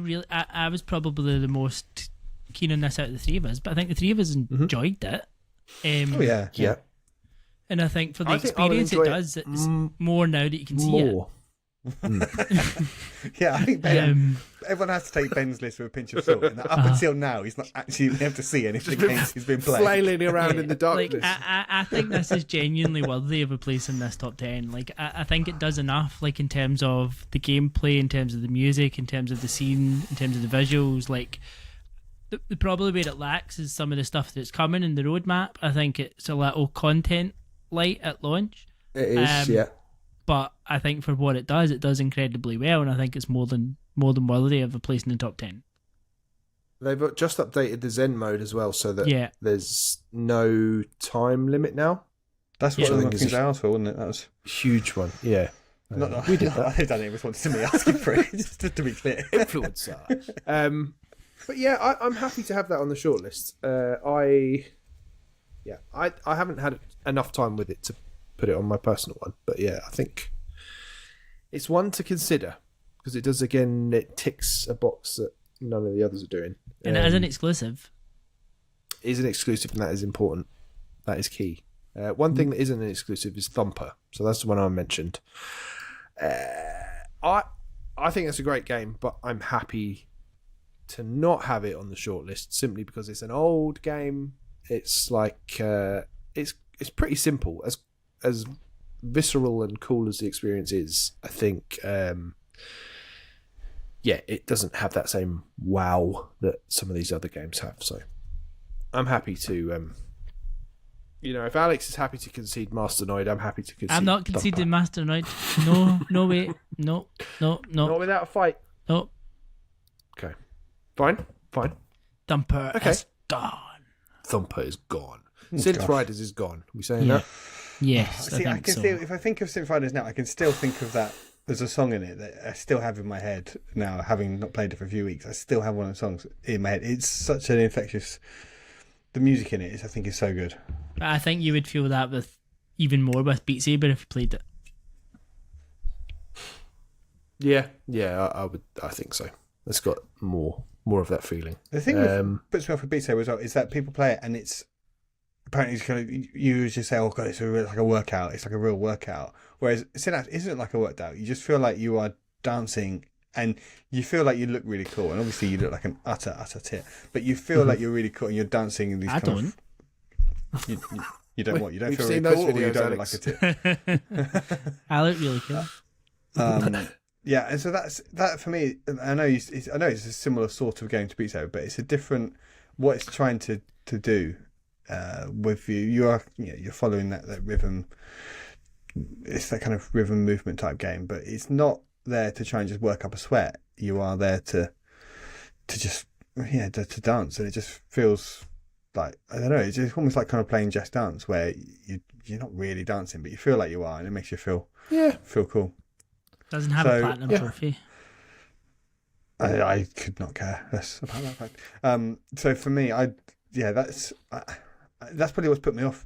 was probably the most keen on this out of the 3 of us, but I think the 3 of us enjoyed it. Yeah. And I think for the experience it does, it's more now that you can see it. Yeah, I think everyone has to take Ben's list with a pinch of salt. And up until now, he's not actually been able to see any of the games he's been playing. Flailing around in the darkness. Like, I think this is genuinely worthy of a place in this top 10. Like, I think it does enough, like, in terms of the gameplay, in terms of the music, in terms of the scene, in terms of the visuals. Like, the probably where it lacks is some of the stuff that's coming in the roadmap. I think it's a little content light at launch. It is, yeah. But I think for what it does incredibly well, and I think it's more than worthy of a place in the top 10. They've just updated the Zen mode as well, so that there's no time limit now. That's what the things I asked for, wasn't it? That was a huge one. Yeah. We did that. I've done it in response to me asking for it, just to be clear. Influencer. But yeah, I'm happy to have that on the shortlist. I haven't had enough time with it to put it on my personal one, but yeah, I think it's one to consider because it ticks a box that none of the others are doing, and it is an exclusive. It is an exclusive, and that is important. That is key. One thing that isn't an exclusive is Thumper, so that's the one I mentioned. I think it's a great game, but I'm happy to not have it on the shortlist simply because it's an old game. It's like it's pretty simple. As visceral and cool as the experience is, I think, it doesn't have that same wow that some of these other games have. So I'm happy to, if Alex is happy to concede Masternoid, I'm happy to concede. I'm not conceding Masternoid. No way. No. Not without a fight. No. Okay. Fine. Thumper is gone. Thumper is gone. Synth Riders is gone. Are we saying that? Yes, See, I can still, if I think of Synth Riders now, I can still think of that. There's a song in it that I still have in my head now, having not played it for a few weeks. I still have one of the songs in my head. It's such an infectious. The music in it I think is so good. But I think you would feel that with even more with Beat Saber if you played it. Yeah, I would. I think so. It's got more of that feeling. The thing that puts me off with Beat Saber as well is that people play it and it's. Apparently, it's kind of, you just say, "Oh God, it's like a workout. It's like a real workout." Whereas Synapse isn't like a workout. You just feel like you are dancing and you feel like you look really cool, and obviously you look like an utter tit, but you feel like you're really cool, and you're dancing in these. You don't what? You don't feel really cool, videos, or you don't Alex. look like a tit. I look really cool. Yeah, and so that for me. I know it's a similar sort of game to Beat Saber, but it's a different. What it's trying to do with you're following that rhythm. It's that kind of rhythm movement type game, but it's not there to try and just work up a sweat. You are there to just to dance, and it just feels like, I don't know, it's just almost like kind of playing Just Dance, where you're not really dancing, but you feel like you are, and it makes you feel cool. Doesn't have a platinum trophy. I could not care less about that fact. So for me, that's probably what's put me off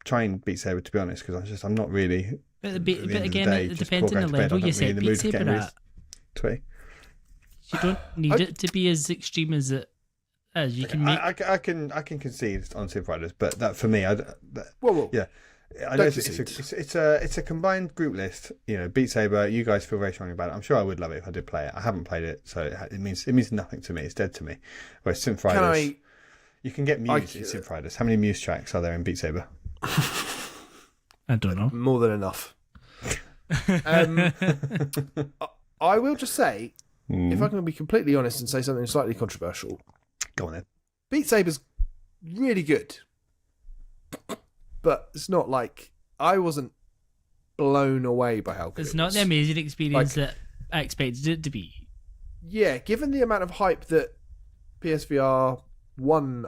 trying Beat Saber, to be honest, because I'm not really. But again, it depends on the level you set Beat Saber at. You don't need it to be as extreme as it is. You can make. I can concede on Synth Riders, but that for me, Whoa. I know it's a combined group list. Beat Saber. You guys feel very strongly about it. I'm sure I would love it if I did play it. I haven't played it, so it means nothing to me. It's dead to me. Whereas Synth Riders, you can get Muse in Synth Riders. How many Muse tracks are there in Beat Saber? I don't know. More than enough. I will just say, if I can be completely honest and say something slightly controversial, go on then. Beat Saber's really good. But it's not like I wasn't blown away by how good it's not the amazing experience that I expected it to be. Yeah, given the amount of hype that PSVR1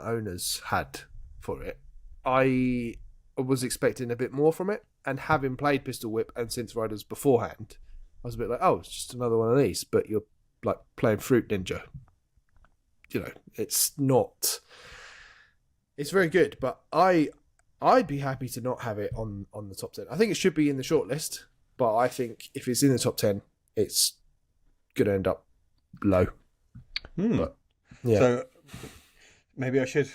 owners had for it, I was expecting a bit more from it. And having played Pistol Whip and Synth Riders beforehand, I was a bit like, oh, it's just another one of these, but you're like playing Fruit Ninja. It's not. It's very good, but I'd be happy to not have it on the top 10. I think it should be in the shortlist, but I think if it's in the top 10, it's going to end up low. But, yeah. So maybe I should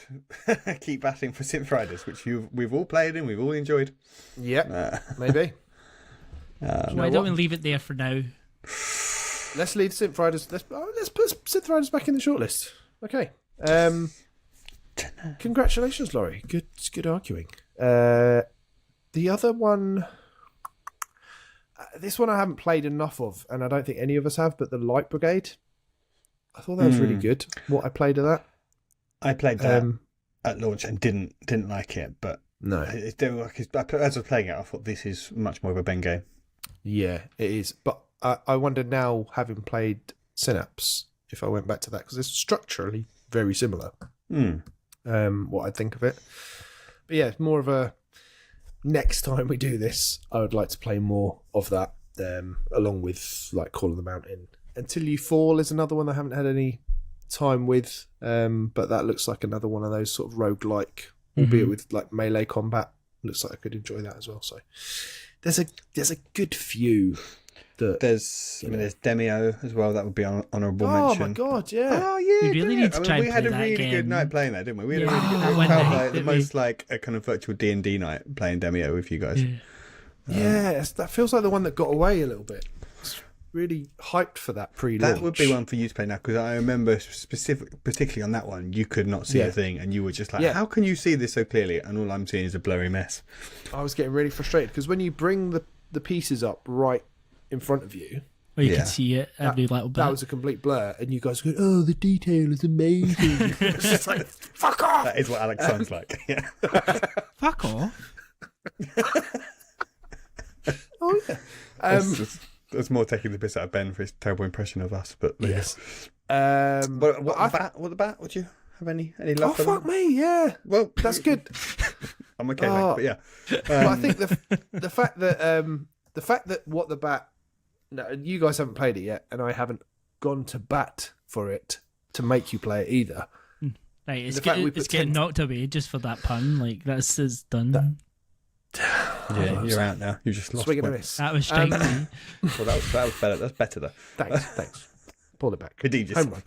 keep batting for Synth Riders, which we've all played and we've all enjoyed. Yeah, maybe. Why don't we leave it there for now? Let's leave Synth Riders. Let's put Synth Riders back in the shortlist. Okay. Congratulations, Laurie. Good arguing. The other one, this one I haven't played enough of, and I don't think any of us have. But the Light Brigade, I thought that was really good. What I played of that, I played that at launch and didn't like it. But no, as I was playing it, I thought this is much more of a Ben game. Yeah, it is. But I wonder now, having played Synapse, if I went back to that, because it's structurally very similar. What I'd think of it. But yeah, more of a next time we do this, I would like to play more of that, along with like Call of the Mountain. Until You Fall is another one I haven't had any time with, but that looks like another one of those sort of roguelike, albeit with like melee combat. Looks like I could enjoy that as well. So there's a good few. There's Demio as well. That would be honourable mention. Oh my god, yeah! Oh yeah, you really need to try and we had a play that really game. good night playing that, didn't we? We had a really good one felt night, like the didn't we? most like a kind of virtual D&D night playing Demio with you guys. Yeah, that feels like the one that got away a little bit. It's really hyped for that pre-launch. That would be one for you to play now, because I remember particularly on that one, you could not see a thing, and you were just like, "How can you see this so clearly?" And all I'm seeing is a blurry mess. I was getting really frustrated because when you bring the pieces up right in front of you, where you can see it every little bit. That was a complete blur, and you guys go, "Oh, the detail is amazing." It's just like, fuck off. That is what Alex sounds like. Yeah. Fuck off. Oh yeah. That's more taking the piss out of Ben for his terrible impression of us, but yes. What the bat? Would you have any love for fuck that? me, yeah. Well, that's good. I'm okay, mate, but yeah. But I think the fact that What the Bat. No, you guys haven't played it yet, and I haven't gone to bat for it to make you play it either. Right, it's getting knocked away just for that pun. Like that's done. Yeah, you're out now. You just lost. Swing and a miss. That was striking me. Well, that was better. That's better though. Thanks. Pull it back. Prodigious. Home run.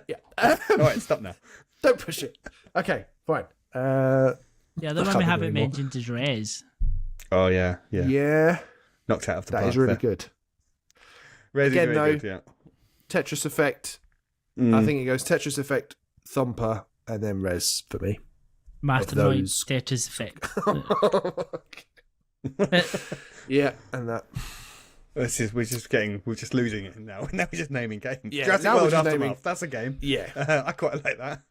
Yeah. All right, stop now. Don't push it. Okay, fine. The other one we haven't mentioned is Rez. Oh yeah. Yeah. Knocked out of the park. That is really good. Rez Again, is really good. Yeah. Tetris Effect. I think it goes Tetris Effect, Thumper, and then Res for me. Masternoid, those- Tetris Effect. Yeah, and that. We're just losing it now. Now we're just naming games. Yeah, Jurassic now we're World just Aftermath. naming- That's a game. Yeah. I quite like that.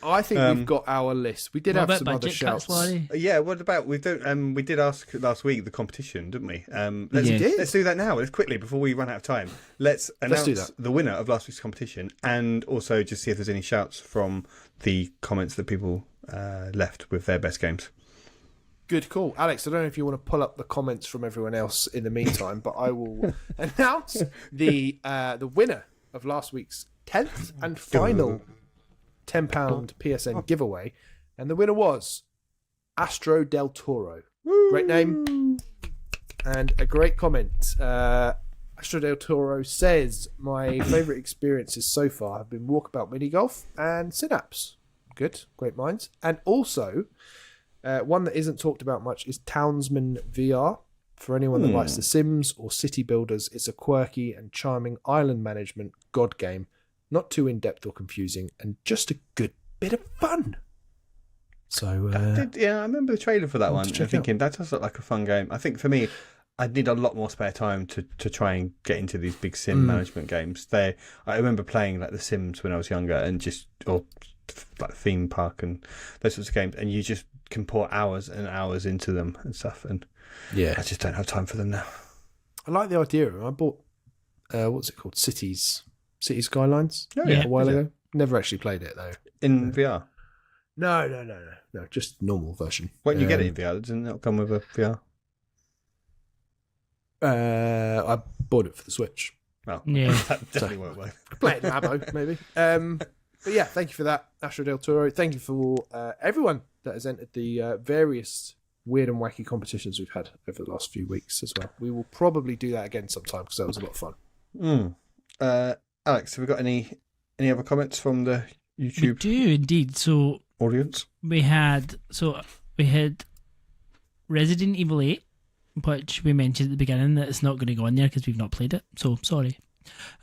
I think we've got our list. We did What have about some other budget cuts, shouts. Laurie? Yeah. What about we don't? We did ask last week the competition, didn't we? Let's Yeah. did? let's do that now. Let's quickly before we run out of time. Let's announce do that. the winner of last week's competition, and also just see if there's any shouts from the comments that people left with their best games. Good call. Alex, I don't know if you want to pull up the comments from everyone else in the meantime, but I will announce the winner of last week's 10th and final £10 PSN giveaway. And the winner was Astro Del Toro. Great name and a great comment. Astro Del Toro says, my favourite experiences so far have been Walkabout Mini Golf and Synapse. Good, great minds. And also... one that isn't talked about much is Townsman VR. For anyone that likes The Sims or City Builders, it's a quirky and charming island management god game. Not too in-depth or confusing, and just a good bit of fun. So, I remember the trailer for that one. check I'm it thinking that does look like a fun game. I think for me, I'd need a lot more spare time to try and get into these big sim management games. I remember playing like The Sims when I was younger, and or like Theme Park and those sorts of games, and you just can pour hours and hours into them and stuff, and yeah, I just don't have time for them now. I like the idea. I bought what's it called? Cities Skylines. Oh, yeah. A while ago. Never actually played it though. In VR. No. Just normal version. When you get it in VR, doesn't it come with a VR? I bought it for the Switch. Oh, Yeah. that definitely won't work. Play it in ammo, maybe. But yeah, thank you for that, Astro Del Toro. Thank you for everyone that has entered the various weird and wacky competitions we've had over the last few weeks as well. We will probably do that again sometime because that was a lot of fun. Alex, have we got any other comments from the We YouTube do indeed. So audience? we had Resident Evil 8, which we mentioned at the beginning that it's not going to go in there because we've not played it. So sorry.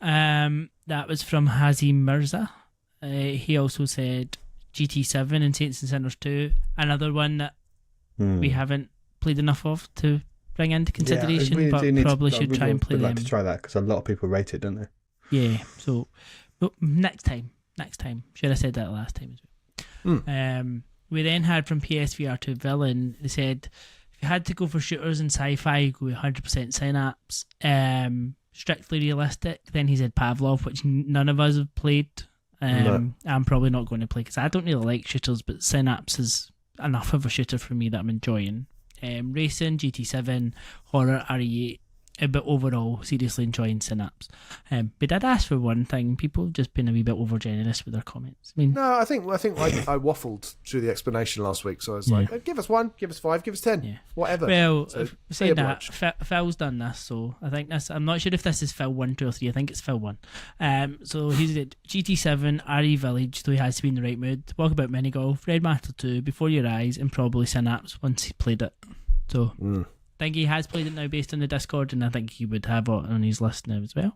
That was from Hazi Mirza. He also said GT7 and Saints and Sinners 2, another one that we haven't played enough of to bring into consideration, really but do need probably to, should try and play would them. like to try that because a lot of people rate it, don't they? Yeah, so next time. Should have said that last time as well. We then had from PSVR2 Villain, they said, if you had to go for shooters and sci-fi, go 100% Synapse. Strictly realistic, then he said Pavlov, which none of us have played. I'm probably not going to play because I don't really like shooters, but Synapse is enough of a shooter for me that I'm enjoying. Racing, GT7, horror, RE8, but overall, seriously enjoying Synapse. But I did ask for one thing. People have just been a wee bit over generous with their comments. I mean, No, I think I waffled through the explanation last week, so I was like, give us 1, give us 5, give us 10, whatever. well, So, saying that, obliged. Phil's done this, so I think this. I'm not sure if this is Phil 1, 2, or 3. I think it's Phil 1. So he's at GT7, RE Village, so he has to be in the right mood. Walkabout Mini Golf, Red Master 2, Before Your Eyes, and probably Synapse once he played it. So I think he has played it now based on the Discord, and I think he would have it on his list now as well.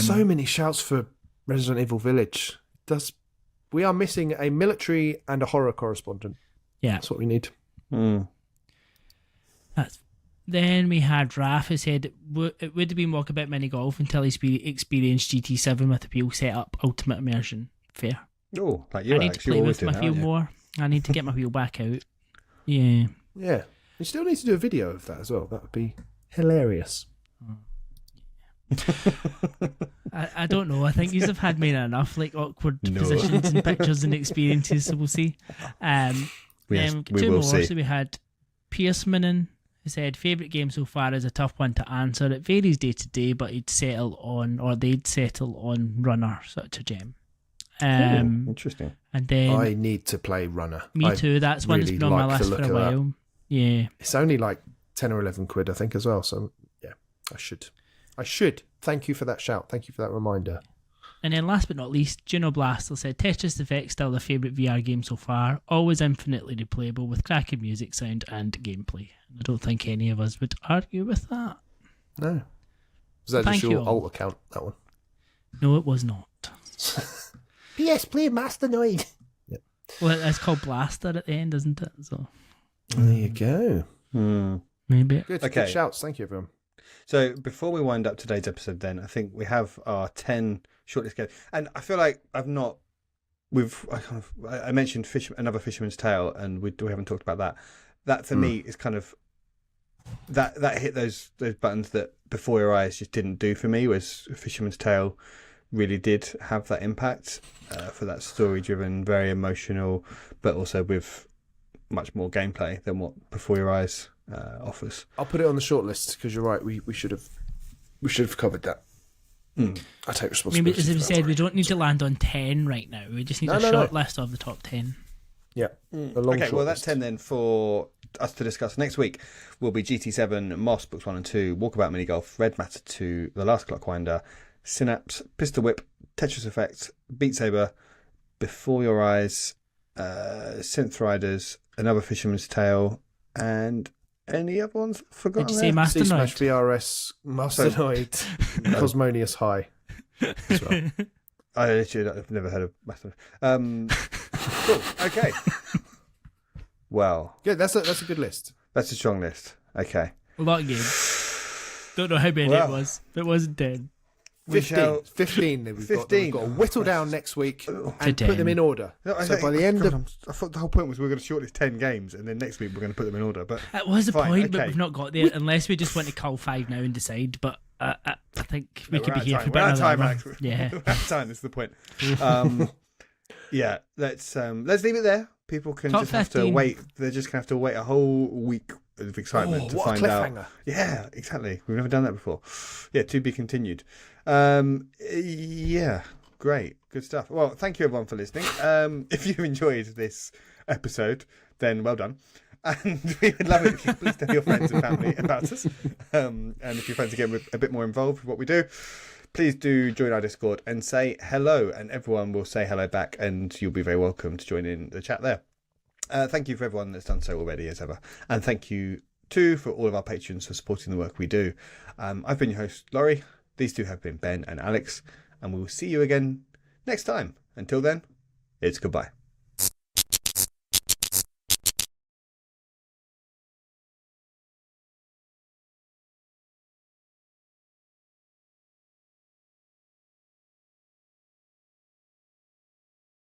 So many shouts for Resident Evil Village. We are missing a military and a horror correspondent. Yeah. That's what we need. Then we had Raph who said it would have been Walkabout Mini Golf until he experienced GT7 with the wheel setup, ultimate immersion. Fair. Oh, like you I need to play with my wheel more. I need to get my wheel back out. Yeah. Yeah. We still need to do a video of that as well. That would be hilarious. I don't know. I think you have had made enough like awkward positions and pictures and experiences, so we'll see. We two will more. see. So we had Pierce Minnan, who said favourite game so far is a tough one to answer. It varies day to day, but they'd settle on Runner, such a gem. Interesting. And then I need to play Runner. me too. That's one that's really been on my like the list look for a of that. while. Yeah. It's only like 10 or 11 quid, I think, as well. So, yeah, I should. Thank you for that shout. Thank you for that reminder. And then last but not least, Juno Blaster said Tetris Effect still their favourite VR game so far, always infinitely replayable with cracking music, sound and gameplay. I don't think any of us would argue with that. No. Was that Thank just your you all. alt account, that one? No, it was not. PS Play Masternoid. Yep. Well, it's called Blaster at the end, isn't it? So there you go. maybe. Good, Okay. good shouts. Thank you, everyone. So before we wind up today's episode, then I think we have our 10 shortlist games, and I feel like I mentioned another Fisherman's Tale, and we haven't talked about that. That for me is kind of that hit those buttons that Before Your Eyes just didn't do for me. Was Fisherman's Tale really did have that impact for that story-driven, very emotional, but also with much more gameplay than what Before Your Eyes offers. I'll put it on the shortlist because you're right. We should have covered that. I take responsibility. Maybe, as we said, we don't need to land on 10 right now. We just need a short list of the top 10. Yeah. Okay, well, that's 10 then for us to discuss. Next week will be GT7, Moss, Books 1 and 2, Walkabout Mini Golf, Red Matter 2, The Last Clockwinder, Synapse, Pistol Whip, Tetris Effect, Beat Saber, Before Your Eyes, Synth Riders, Another Fisherman's Tale, and any other ones forgotten? Did you say there? C Smash Masternoid? VRS, Masternoid, Cosmonious High as well. I've never heard of Masternoid. Cool. Okay. Well, Good. That's a good list. that's a strong list. Okay. A lot of games. Don't know how many it was. It wasn't 10. 15 then we've got to whittle down next week and put them in order. No, So by the end of I thought the whole point was we were going to shortlist 10 games, and then next week we're going to put them in order. But That was the Fine, point, okay. but we've not got there unless we just want to cull 5 now and decide. But I think we we're could be out of here time. for We're out about of time, another Alex. hour. Yeah. We're out of time. That's the point. Yeah, let's leave it there. People can Top just have to 15. wait. They're just going to have to wait a whole week of excitement to what a find out. cliffhanger. Yeah, exactly. We've never done that before. Yeah, to be continued. Yeah, great. Good stuff. Well, thank you everyone for listening. If you've enjoyed this episode, then well done. And we would love it if you please tell your friends and family about us. And if your friends are getting a bit more involved with what we do, please do join our Discord and say hello, and everyone will say hello back, and you'll be very welcome to join in the chat there. Thank you for everyone that's done so already, as ever. And thank you, too, for all of our patrons for supporting the work we do. I've been your host, Laurie. These two have been Ben and Alex, and we will see you again next time. Until then, it's goodbye.